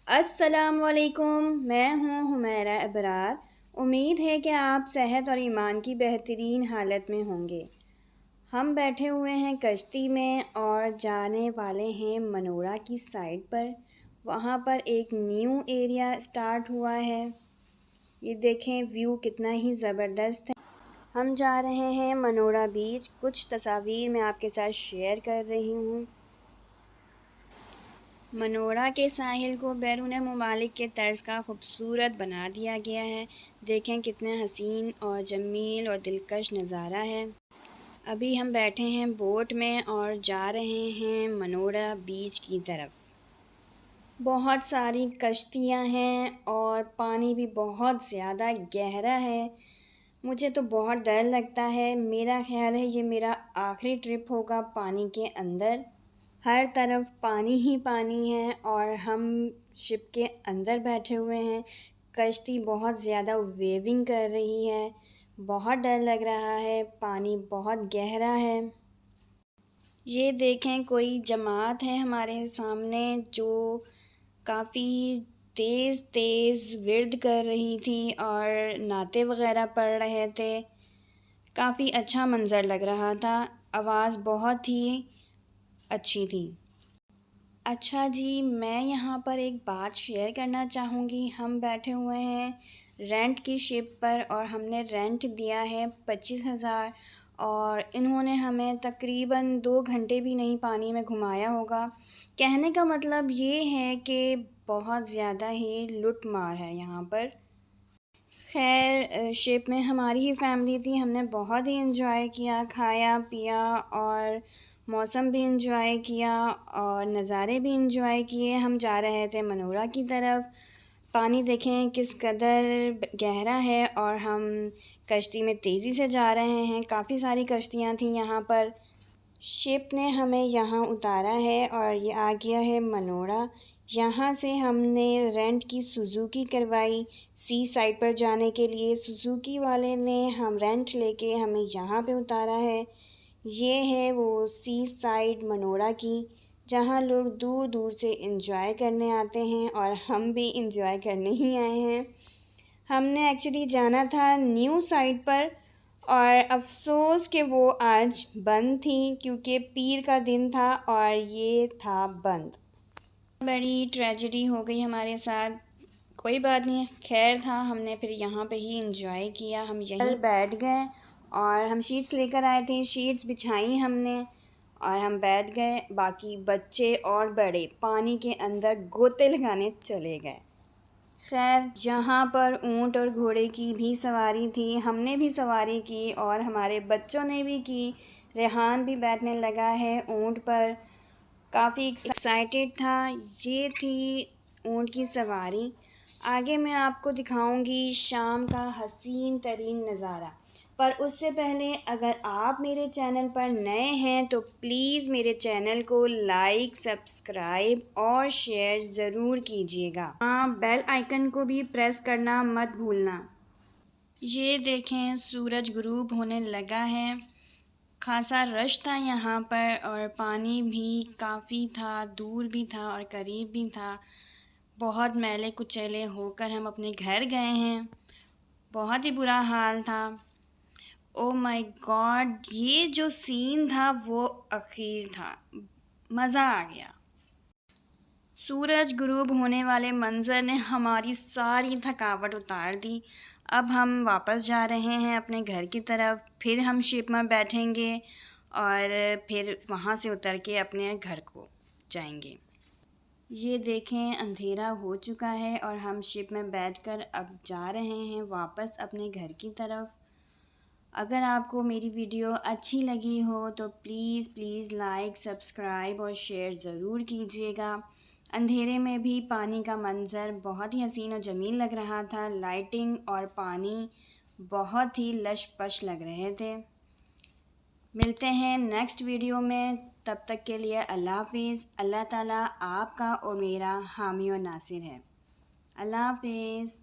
अस्सलामुअलैकुम। मैं हूँ हुमैरा अबरार। उम्मीद है कि आप सेहत और ईमान की बेहतरीन हालत में होंगे। हम बैठे हुए हैं कश्ती में और जाने वाले हैं मनोरा की साइड पर। वहाँ पर एक न्यू एरिया स्टार्ट हुआ है। ये देखें, व्यू कितना ही ज़बरदस्त है। हम जा रहे हैं मनोरा बीच। कुछ तस्वीर मैं आपके साथ शेयर कर रही हूँ। मनोरा के साहिल को बैरून ममालिक के तर्ज का खूबसूरत बना दिया गया है। देखें कितना हसीन और जमील और दिलकश नज़ारा है। अभी हम बैठे हैं बोट में और जा रहे हैं मनोरा बीच की तरफ। बहुत सारी कश्तियाँ हैं और पानी भी बहुत ज़्यादा गहरा है। मुझे तो बहुत डर लगता है। मेरा ख्याल है ये मेरा आखिरी ट्रिप होगा पानी के अंदर। हर तरफ पानी ही पानी है और हम शिप के अंदर बैठे हुए हैं। कश्ती बहुत ज़्यादा वेविंग कर रही है। बहुत डर लग रहा है। पानी बहुत गहरा है। ये देखें, कोई जमात है हमारे सामने जो काफ़ी तेज़ तेज़ विर्द कर रही थी और नाते वग़ैरह पढ़ रहे थे। काफ़ी अच्छा मंज़र लग रहा था। आवाज़ बहुत ही अच्छी थी। अच्छा जी, मैं यहाँ पर एक बात शेयर करना चाहूँगी। हम बैठे हुए हैं रेंट की शिप पर और हमने रेंट दिया है 25,000 और इन्होंने हमें तकरीबन 2 घंटे भी नहीं पानी में घुमाया होगा। कहने का मतलब ये है कि बहुत ज़्यादा ही लूट मार है यहाँ पर। खैर, शिप में हमारी ही फैमिली थी। हमने बहुत ही एंजॉय किया, खाया पिया और मौसम भी एंजॉय किया और नज़ारे भी एंजॉय किए। हम जा रहे थे मनोरा की तरफ। पानी देखें किस कदर गहरा है और हम कश्ती में तेज़ी से जा रहे हैं। काफ़ी सारी कश्तियाँ थीं यहाँ पर। शिप ने हमें यहाँ उतारा है और ये आ गया है मनोरा। यहाँ से हमने रेंट की सुज़ुकी करवाई सी साइड पर जाने के लिए। सुज़ुकी वाले ने हम रेंट लेके हमें यहाँ पे उतारा है। ये है वो सी साइड मनोरा की, जहाँ लोग दूर दूर से इंजॉय करने आते हैं और हम भी इंजॉय करने ही आए हैं। हमने एक्चुअली जाना था न्यू साइड पर और अफ़सोस कि वो आज बंद थी क्योंकि पीर का दिन था और ये था बंद। बड़ी ट्रेजेडी हो गई हमारे साथ। कोई बात नहीं, खैर था। हमने फिर यहाँ पे ही इंजॉय किया। हम यहीं बैठ गए और हम शीट्स लेकर आए थे। शीट्स बिछाई हमने और हम बैठ गए। बाकी बच्चे और बड़े पानी के अंदर गोते लगाने चले गए। खैर, यहाँ पर ऊँट और घोड़े की भी सवारी थी। हमने भी सवारी की और हमारे बच्चों ने भी की। रेहान भी बैठने लगा है ऊँट पर। काफ़ी एक्साइटेड था। ये थी ऊँट की सवारी। आगे मैं आपको दिखाऊंगी शाम का हसीन तरीन नज़ारा। पर उससे पहले अगर आप मेरे चैनल पर नए हैं तो प्लीज़ मेरे चैनल को लाइक, सब्सक्राइब और शेयर ज़रूर कीजिएगा। हाँ, बेल आइकन को भी प्रेस करना मत भूलना। ये देखें, सूरज गुरूब होने लगा है। खासा रश था यहाँ पर और पानी भी काफ़ी था, दूर भी था और करीब भी था। बहुत मैले कुचैले होकर हम अपने घर गए हैं। बहुत ही बुरा हाल था। ओ माय गॉड, ये जो सीन था वो अखीर था। मज़ा आ गया। सूरज गुरूब होने वाले मंज़र ने हमारी सारी थकावट उतार दी। अब हम वापस जा रहे हैं अपने घर की तरफ। फिर हम शिप में बैठेंगे और फिर वहाँ से उतर के अपने घर को जाएंगे। ये देखें, अंधेरा हो चुका है और हम शिप में बैठकर अब जा रहे हैं वापस अपने घर की तरफ। अगर आपको मेरी वीडियो अच्छी लगी हो तो प्लीज़ लाइक, सब्सक्राइब और शेयर ज़रूर कीजिएगा। अंधेरे में भी पानी का मंज़र बहुत ही हसीन और जमील लग रहा था। लाइटिंग और पानी बहुत ही लश-पश लग रहे थे। मिलते हैं नेक्स्ट वीडियो में। तब तक के लिए अल्लाह हाफ़िज़। अल्लाह ताला आपका और मेरा हामी और नासिर है। अल्लाह हाफ़िज़।